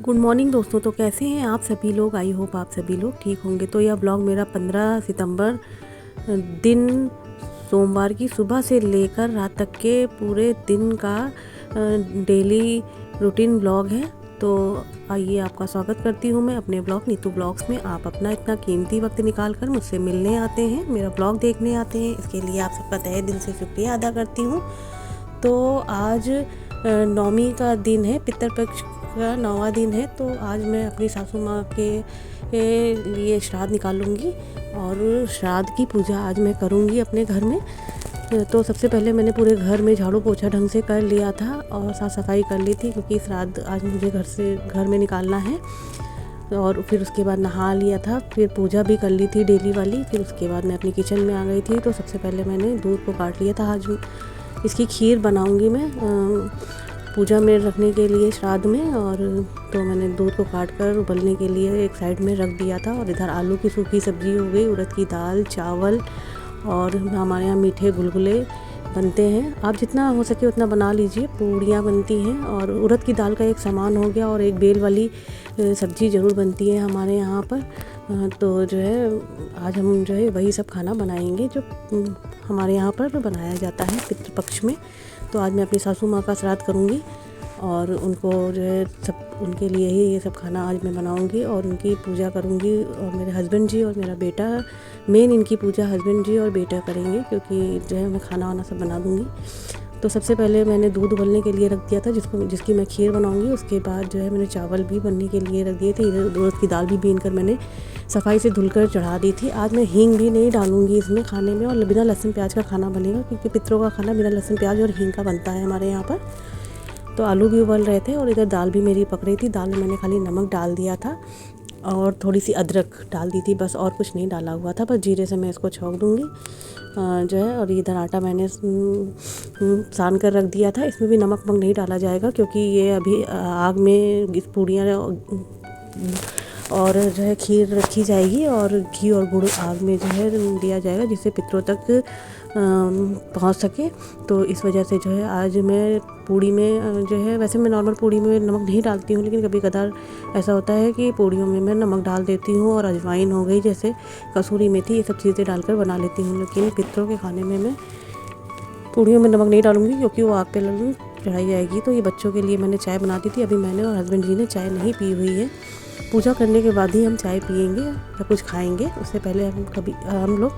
Good morning दोस्तों। तो कैसे हैं आप सभी लोग? आई होप आप सभी लोग ठीक होंगे। तो यह ब्लॉग मेरा 15 सितंबर दिन सोमवार की सुबह से लेकर रात तक के पूरे दिन का डेली रूटीन ब्लॉग है। तो आइए आपका स्वागत करती हूँ मैं अपने ब्लॉग नीतू ब्लॉग्स में। आप अपना इतना कीमती वक्त निकाल कर मुझसे मिलने आते हैं, मेरा ब्लॉग देखने आते हैं, इसके लिए आप सबका तहे दिल से शुक्रिया अदा करती हूँ। तो आज नवमी का दिन है, पितृपक्ष का 9वां दिन है। तो आज मैं अपनी सासू माँ के लिए श्राद्ध निकालूंगी और श्राद्ध की पूजा आज मैं करूंगी अपने घर में। तो सबसे पहले मैंने पूरे घर में झाड़ू पोछा ढंग से कर लिया था और साफ़ सफाई कर ली थी, क्योंकि श्राद्ध आज मुझे घर में निकालना है। और फिर उसके बाद नहा लिया था, फिर पूजा भी कर ली थी डेली वाली। फिर उसके बाद मैं अपनी किचन में आ गई थी। तो सबसे पहले मैंने दूध को काट लिया था। आज इसकी खीर बनाऊंगी मैं पूजा में रखने के लिए श्राद्ध में। और तो मैंने दूध को काट कर उबलने के लिए एक साइड में रख दिया था। और इधर आलू की सूखी सब्ज़ी हो गई, उड़द की दाल, चावल, और हमारे यहाँ मीठे गुलगुले बनते हैं। आप जितना हो सके उतना बना लीजिए। पूड़ियाँ बनती हैं और उड़द की दाल का एक सामान हो गया, और एक बेल वाली सब्ज़ी ज़रूर बनती है हमारे यहाँ पर। तो जो है आज हम जो है वही सब खाना बनाएंगे जो हमारे यहाँ पर बनाया जाता है पितृपक्ष में। तो आज मैं अपनी सासू माँ का श्राद्ध करूँगी और उनको जो है सब उनके लिए ही ये सब खाना आज मैं बनाऊँगी और उनकी पूजा करूँगी। और मेरे हस्बैंड जी और मेरा बेटा, मेन इनकी पूजा हस्बैंड जी और बेटा करेंगे, क्योंकि जो है मैं खाना वाना सब बना दूँगी। तो सबसे पहले मैंने दूध उबलने के लिए रख दिया था, जिसकी मैं खीर बनाऊंगी। उसके बाद जो है मैंने चावल भी बनने के लिए रख दिए थे। इधर उड़द की दाल भी बीन कर मैंने सफाई से धुलकर चढ़ा दी थी। आज मैं हींग भी नहीं डालूंगी इसमें खाने में, और बिना लहसुन प्याज का खाना बनेगा, क्योंकि पितरों का खाना बिना लहसुन प्याज और हींग का बनता है हमारे यहाँ पर। तो आलू भी उबल रहे थे और इधर दाल भी मेरी पक रही थी। दाल में मैंने खाली नमक डाल दिया था और थोड़ी सी अदरक डाल दी थी, बस और कुछ नहीं डाला हुआ था। बस जीरे से मैं इसको छौंक दूँगी जो है। और इधर आटा मैंने सान कर रख दिया था। इसमें भी नमक नहीं डाला जाएगा, क्योंकि ये अभी आग में इस पूड़ियाँ और जो है खीर रखी जाएगी और घी और गुड़ आग में जो है दिया जाएगा, जिससे पितरों तक पहुंच सके। तो इस वजह से जो है आज मैं पूड़ी में जो है, वैसे मैं नॉर्मल पूड़ी में नमक नहीं डालती हूँ, लेकिन कभी कदार ऐसा होता है कि पूड़ियों में मैं नमक डाल देती हूँ। और अजवाइन हो गई, जैसे कसूरी मेथी, ये सब चीज़ें डालकर बना लेती हूँ। लेकिन पितरों के खाने में मैं पूड़ियों में नमक नहीं डालूँगी, क्योंकि वो आग पे चढ़ाई जाएगी। तो ये बच्चों के लिए मैंने चाय बना दी थी। अभी मैंने और हस्बैंड जी ने चाय नहीं पी हुई है। पूजा करने के बाद ही हम चाय पियेंगे या कुछ खाएंगे, उससे पहले हम लोग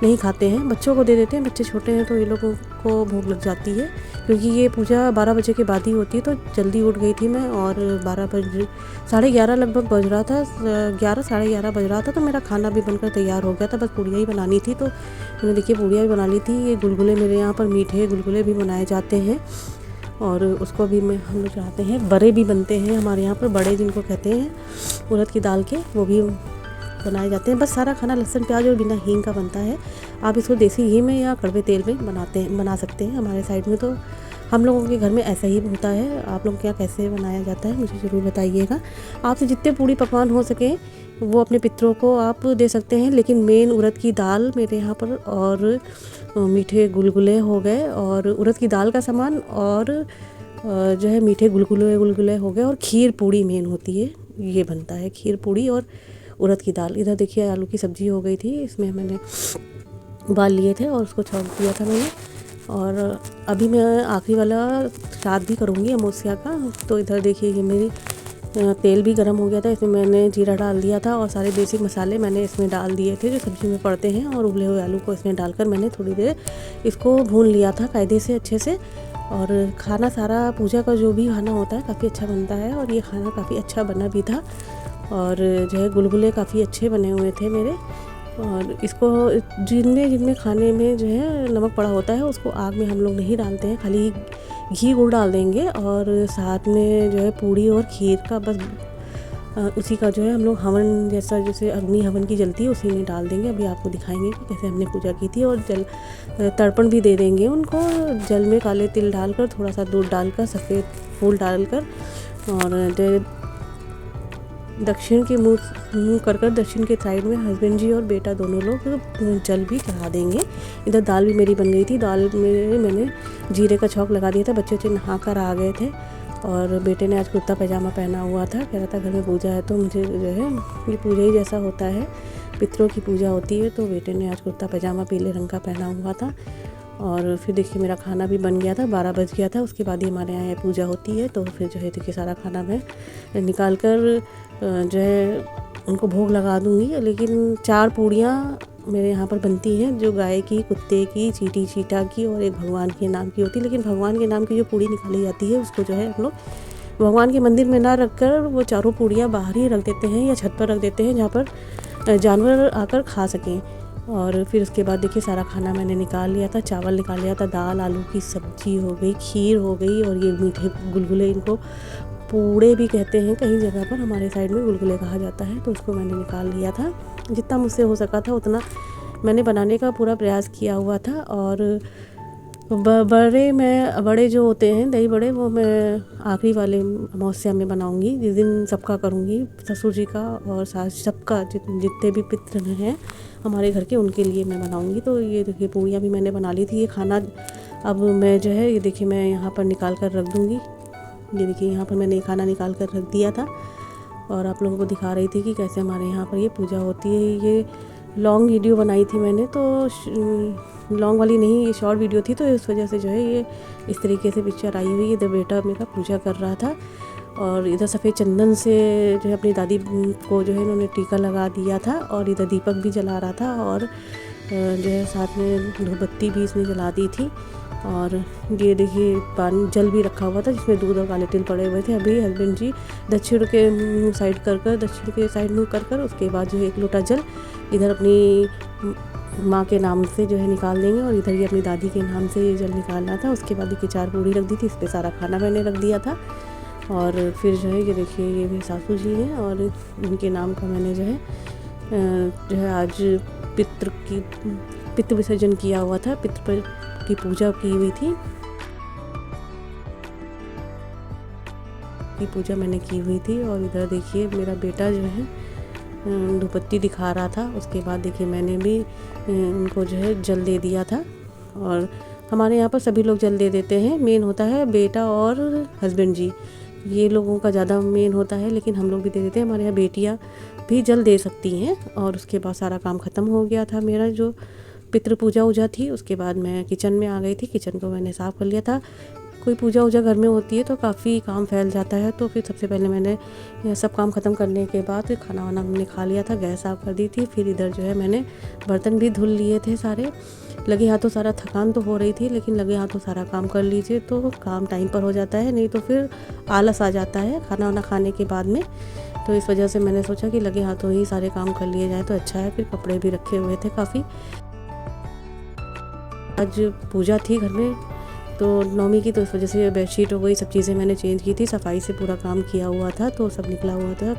नहीं खाते हैं। बच्चों को दे देते हैं, बच्चे छोटे हैं तो ये लोगों को भूख लग जाती है, क्योंकि ये पूजा 12 बजे के बाद ही होती है। तो जल्दी उठ गई थी मैं और 11:30 लगभग बज रहा था, 11 साढ़े 11 बज रहा था। तो मेरा खाना भी बनकर तैयार हो गया था, बस पूड़ियाँ ही बनानी थी। तो मैंने देखिए पूड़ियाँ भी बना ली थी। ये गुलगुले, मेरे यहाँ पर मीठे गुलगुले भी बनाए जाते हैं और उसको भी हम लोग चाहते हैं। बड़े भी बनते हैं हमारे यहाँ पर, बड़े जिनको कहते हैं उड़द की दाल के, वो भी बनाए जाते हैं। बस सारा खाना लहसुन प्याज और बिना हींग का बनता है। आप इसको देसी घी में या कड़वे तेल में बना सकते हैं। हमारे साइड में तो हम लोगों के घर में ऐसा ही होता है। आप लोग क्या कैसे बनाया जाता है मुझे ज़रूर बताइएगा। आपसे जितने पूड़ी पकवान हो सके वो अपने पितरों को आप दे सकते हैं, लेकिन मेन उड़द की दाल मेरे यहाँ पर, और मीठे गुलगुले हो गए, और उड़द की दाल का सामान, और जो है मीठे गुलगुले हो गए, और खीर पूड़ी मेन होती है, ये बनता है खीर पूड़ी और उड़द की दाल। इधर देखिए आलू की सब्ज़ी हो गई थी, इसमें मैंने उबाल लिए थे और उसको छौंक दिया था मैंने। और अभी मैं आखिरी वाला श्राद्ध भी करूँगी अमावस्या का। तो इधर देखिए ये मेरी तेल भी गर्म हो गया था, इसमें मैंने जीरा डाल दिया था और सारे बेसिक मसाले मैंने इसमें डाल दिए थे जो सब्ज़ी में पड़ते हैं। और उबले हुए आलू को इसमें डालकर मैंने थोड़ी देर इसको भून लिया था कायदे से, अच्छे से। और खाना सारा पूजा का जो भी खाना होता है काफ़ी अच्छा बनता है, और ये खाना काफ़ी अच्छा बना भी था। और जो है गुलगुले काफ़ी अच्छे बने हुए थे मेरे। और इसको जिनमें खाने में जो है नमक पड़ा होता है उसको आग में हम लोग नहीं डालते हैं, खाली घी गुड़ डाल देंगे। और साथ में जो है पूड़ी और खीर का बस उसी का जो है हम लोग हवन जैसा, जैसे अग्नि हवन की जलती है, उसी में डाल देंगे। अभी आपको दिखाएंगे कि कैसे हमने पूजा की थी। और जल तर्पण भी दे देंगे उनको, जल में काले तिल डालकर, थोड़ा सा दूध डालकर, सफ़ेद फूल डालकर, और दक्षिण के मुँह कर दक्षिण के साइड में हस्बैंड जी और बेटा दोनों लोग जल भी चढ़ा देंगे। इधर दाल भी मेरी बन गई थी। दाल में मैंने जीरे का छौंक लगा दिया था। बच्चे नहा कर आ गए थे और बेटे ने आज कुर्ता पैजामा पहना हुआ था, कह रहा था घर में पूजा है तो मुझे जो है ये पूजा ही जैसा होता है, पितरों की पूजा होती है। तो बेटे ने आज कुर्ता पैजामा पीले रंग का पहना हुआ था। और फिर देखिए मेरा खाना भी बन गया था, 12 बज गया था। उसके बाद ही हमारे यहाँ पूजा होती है। तो फिर जो है देखिए सारा खाना मैं निकाल कर जो है उनको भोग लगा दूँगी। लेकिन 4 पूड़ियाँ मेरे यहाँ पर बनती हैं, जो गाय की, कुत्ते की, चींटी चीटा की और एक भगवान के नाम की होती है। लेकिन भगवान के नाम की जो पूड़ी निकाली जाती है उसको जो है हम लोग भगवान के मंदिर में ना रख कर वो चारों पूड़ियाँ बाहर ही रख देते हैं या छत पर रख देते हैं, जहाँ पर जानवर आकर खा सकें। और फिर उसके बाद देखिए सारा खाना मैंने निकाल लिया था, चावल निकाल लिया था, दाल आलू की सब्जी हो गई, खीर हो गई और ये मीठे गुलगुले, इनको पूड़े भी कहते हैं कहीं जगह पर, हमारे साइड में गुलगुले कहा जाता है। तो उसको मैंने निकाल लिया था, जितना मुझसे हो सका था उतना मैंने बनाने का पूरा प्रयास किया हुआ था। और बड़े जो होते हैं दही बड़े, वो मैं आखिरी वाले अमावस्या में बनाऊंगी, जिस दिन सबका करूंगी, ससुर जी का और सास सबका, जितने भी पितृ हैं हमारे घर के, उनके लिए मैं बनाऊंगी। तो ये देखिए पूड़ियाँ भी मैंने बना ली थी। ये खाना अब मैं जो है ये देखिए मैं यहाँ पर निकाल कर रख दूँगी। ये देखिए यहाँ पर मैंने ये खाना निकाल कर रख दिया था और आप लोगों को दिखा रही थी कि कैसे हमारे यहाँ पर ये पूजा होती है। ये लॉन्ग वीडियो बनाई थी मैंने, तो लॉन्ग वाली नहीं, ये शॉर्ट वीडियो थी, तो इस वजह से जो है ये इस तरीके से पिक्चर आई हुई है। इधर बेटा मेरा पूजा कर रहा था और इधर सफ़ेद चंदन से जो है अपनी दादी को जो है इन्होंने टीका लगा दिया था और इधर दीपक भी जला रहा था और जो है साथ में धूपबत्ती भी इसने जला दी थी। और ये देखिए पानी जल भी रखा हुआ था जिसमें दूध और काले तिल पड़े हुए थे। अभी हस्बैंड जी दक्षिण के मुँह साइड कर दक्षिण के साइड मुँह कर उसके बाद जो है 1 लोटा जल इधर अपनी माँ के नाम से जो है निकाल देंगे और इधर ये अपनी दादी के नाम से ये जल निकालना था। उसके बाद देखिए 4 पूड़ी रख दी थी, इस पर सारा खाना मैंने रख दिया था। और फिर जो है ये देखिए ये मेरे सासू जी हैं और इनके नाम का मैंने जो है आज पितृ विसर्जन किया हुआ था, पितृ की पूजा की हुई थी, की पूजा मैंने की हुई थी। और इधर देखिए मेरा बेटा जो है धूपबत्ती दिखा रहा था। उसके बाद देखिए मैंने भी उनको जो है जल दे दिया था। और हमारे यहाँ पर सभी लोग जल दे देते हैं, मेन होता है बेटा और हस्बैंड जी, ये लोगों का ज़्यादा मेन होता है, लेकिन हम लोग भी दे देते हैं। हमारे यहाँ बेटियाँ भी जल दे सकती हैं। और उसके बाद सारा काम ख़त्म हो गया था मेरा, जो पितृ पूजा उजा थी। उसके बाद मैं किचन में आ गई थी, किचन को मैंने साफ़ कर लिया था। कोई पूजा वूजा घर में होती है तो काफ़ी काम फैल जाता है। तो फिर सबसे पहले मैंने सब काम ख़त्म करने के बाद खाना वाना हमने खा लिया था, गैस साफ़ कर दी थी। फिर इधर जो है मैंने बर्तन भी धुल लिए थे सारे। लगे हाथों सारा, थकान तो हो रही थी लेकिन लगे हाथों सारा काम कर लीजिए तो काम टाइम पर हो जाता है, नहीं तो फिर आलस आ जाता है खाना वाना खाने के बाद में। तो इस वजह से मैंने सोचा कि लगे हाथों ही सारे काम कर लिए जाए तो अच्छा है। फिर कपड़े भी रखे हुए थे काफ़ी, आज पूजा थी घर में तो नौमी की, तो इस वजह से बेडशीट हो गई, सब चीज़ें मैंने चेंज की थी, सफाई से पूरा काम किया हुआ था तो सब निकला हुआ था।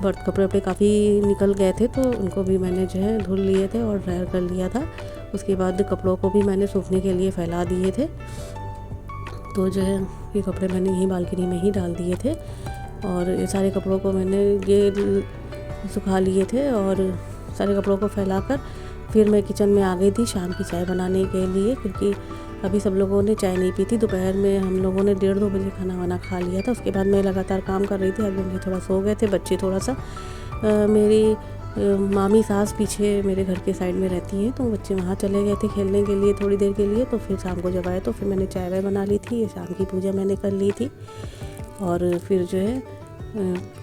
कपड़े वपड़े काफ़ी निकल गए थे तो उनको भी मैंने जो है धुल लिए थे और ड्रायर कर लिया था। उसके बाद कपड़ों को भी मैंने सूखने के लिए फैला दिए थे। तो जो है ये कपड़े मैंने यहीं बालकनी में ही डाल दिए थे और ये सारे कपड़ों को मैंने ये सुखा लिए थे। और सारे कपड़ों को फैलाकर फिर मैं किचन में आ गई थी शाम की चाय बनाने के लिए, क्योंकि अभी सब लोगों ने चाय नहीं पी थी। दोपहर में हम लोगों ने 1:30-2 बजे खाना वाना खा लिया था। उसके बाद मैं लगातार काम कर रही थी, हस्बैंड जी थोड़ा सो गए थे, बच्चे थोड़ा सा मेरी मामी सास पीछे मेरे घर के साइड में रहती हैं तो बच्चे वहाँ चले गए थे खेलने के लिए थोड़ी देर के लिए। तो फिर शाम को जब आए तो फिर मैंने चाय वाय बना ली थी, ये शाम की पूजा मैंने कर ली थी। और फिर जो है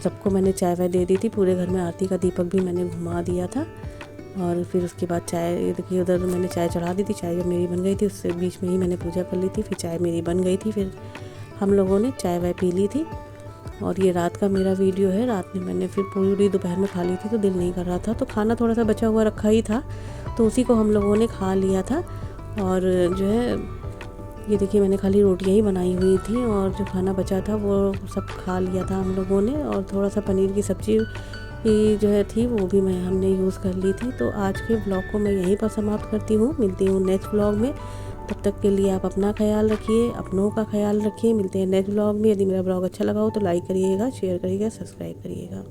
सबको मैंने चाय वाय दे दी थी, पूरे घर में आरती का दीपक भी मैंने घुमा दिया था। और फिर उसके बाद चाय देखिए उधर मैंने चाय चढ़ा दी थी, चाय जब मेरी बन गई थी उससे बीच में ही मैंने पूजा कर ली थी। फिर चाय मेरी बन गई थी, फिर हम लोगों ने चाय वाय पी ली थी। और ये रात का मेरा वीडियो है, रात में मैंने फिर पूरी दोपहर में खा ली थी तो दिल नहीं कर रहा था, तो खाना थोड़ा सा बचा हुआ रखा ही था तो उसी को हम लोगों ने खा लिया था। और जो है ये देखिए मैंने खाली रोटियां ही बनाई हुई थी और जो खाना बचा था वो सब खा लिया था हम लोगों ने। और थोड़ा सा पनीर की सब्ज़ी जो है थी वो भी हमने यूज़ कर ली थी। तो आज के ब्लॉग को मैं यहीं पर समाप्त करती हूँ, मिलती हूँ नेक्स्ट ब्लॉग में। तब तक के लिए आप अपना ख्याल रखिए, अपनों का ख्याल रखिए। मिलते हैं नेक्स्ट ब्लॉग में। यदि मेरा ब्लॉग अच्छा लगा हो तो लाइक करिएगा, शेयर करिएगा, सब्सक्राइब करिएगा।